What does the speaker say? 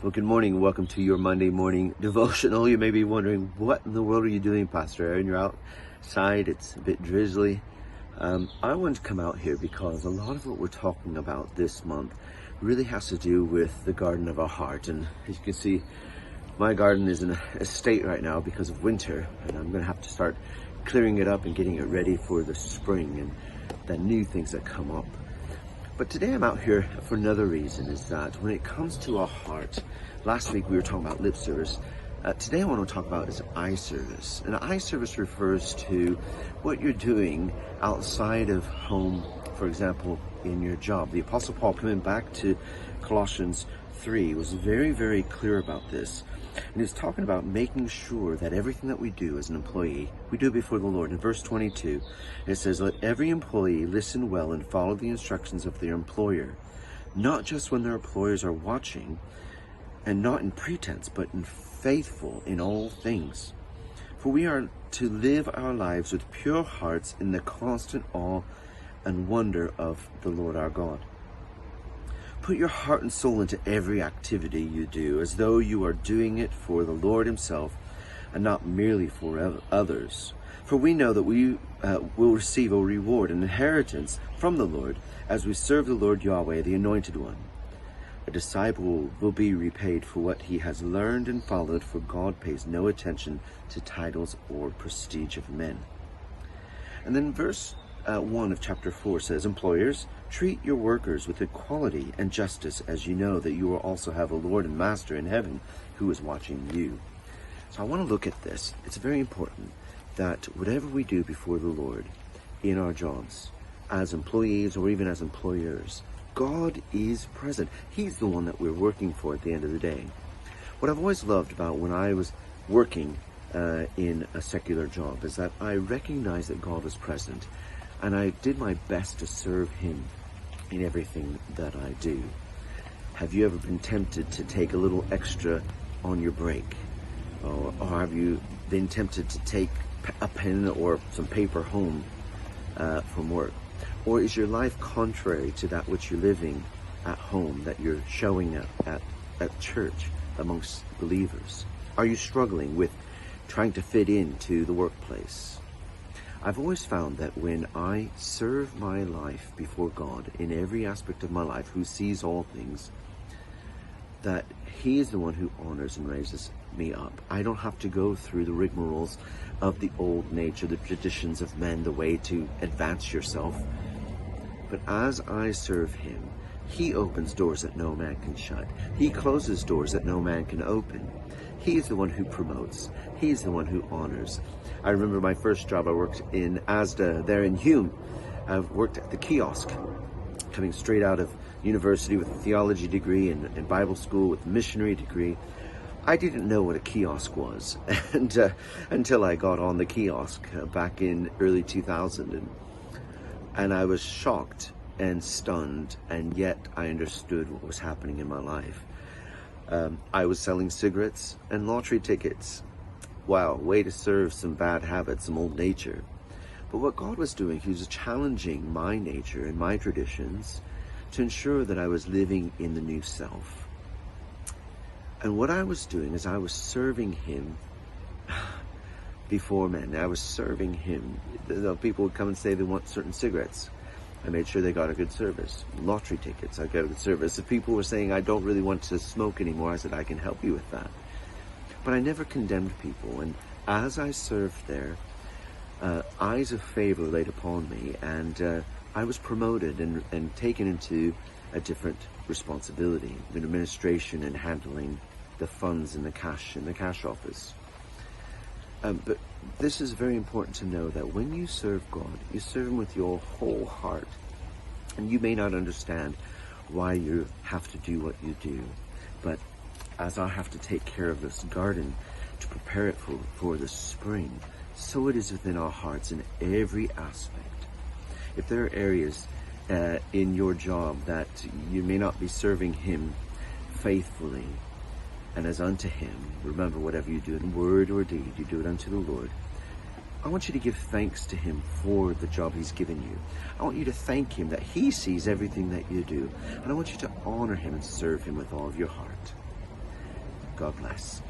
Well, good morning and welcome to your Monday morning devotional. You may be wondering, what in the world are you doing, Pastor Aaron? You're outside, it's a bit drizzly. I wanted to come out here because a lot of what we're talking about this month really has to do with the garden of our heart. And as you can see, my garden is in a state right now because of winter, and I'm going to have to start clearing it up and getting it ready for the spring and the new things that come up. But today I'm out here for another reason, is that when it comes to our heart, last week we were talking about lip service. Today I want to talk about is eye service. And eye service refers to what you're doing outside of home, for example, in your job. The Apostle Paul, coming back to Colossians 3, was very, very clear about this. And he's talking about making sure that everything that we do as an employee, we do before the Lord. In verse 22, it says, "Let every employee listen well and follow the instructions of their employer, not just when their employers are watching, and not in pretense, but in faithful in all things. For we are to live our lives with pure hearts in the constant awe and wonder of the Lord our God. Put your heart and soul into every activity you do, as though you are doing it for the Lord himself and not merely for others. For we know that we will receive a reward, an inheritance from the Lord, as we serve the Lord Yahweh, the Anointed One. A disciple will be repaid for what he has learned and followed, for God pays no attention to titles or prestige of men." And then verse 1 of chapter 4 says, "Employers, treat your workers with equality and justice, as you know that you will also have a Lord and Master in heaven who is watching you." So I want to look at this. It's very important that whatever we do before the Lord in our jobs, as employees or even as employers, God is present. He's the one that we're working for at the end of the day. What I've always loved about when I was working in a secular job is that I recognized that God was present, and I did my best to serve him in everything that I do. Have you ever been tempted to take a little extra on your break? Or have you been tempted to take a pen or some paper home from work? Or is your life contrary to that which you're living at home, that you're showing at church amongst believers? Are you struggling with trying to fit into the workplace? I've always found that when I serve my life before God in every aspect of my life, who sees all things, that he is the one who honors and raises me up. I don't have to go through the rigmaroles of the old nature, the traditions of men, the way to advance yourself. But as I serve him, he opens doors that no man can shut. He closes doors that no man can open. He is the one who promotes. He's the one who honors. I remember my first job, I worked in Asda there in Hume. I worked at the kiosk, coming straight out of university with a theology degree and Bible school with a missionary degree. I didn't know what a kiosk was and until I got on the kiosk back in early 2000. And I was shocked and stunned, and yet I understood what was happening in my life. I was selling cigarettes and lottery tickets. Wow, way to serve some bad habits, some old nature. But what God was doing, he was challenging my nature and my traditions to ensure that I was living in the new self. And what I was doing is I was serving him before men. I was serving him. People would come and say they want certain cigarettes. I made sure they got a good service. Lottery tickets, I got a good service. If people were saying, I don't really want to smoke anymore, I said, I can help you with that. But I never condemned people. And as I served there, eyes of favor laid upon me, and I was promoted and taken into a different responsibility in administration and handling the funds in the cash office. But this is very important to know, that when you serve God, you serve him with your whole heart. And you may not understand why you have to do what you do. But as I have to take care of this garden to prepare it for the spring, so it is within our hearts in every aspect. If there are areas in your job that you may not be serving him faithfully, and as unto him, remember, whatever you do in word or deed, you do it unto the Lord. I want you to give thanks to him for the job he's given you. I want you to thank him that he sees everything that you do. And I want you to honor him and serve him with all of your heart. God bless.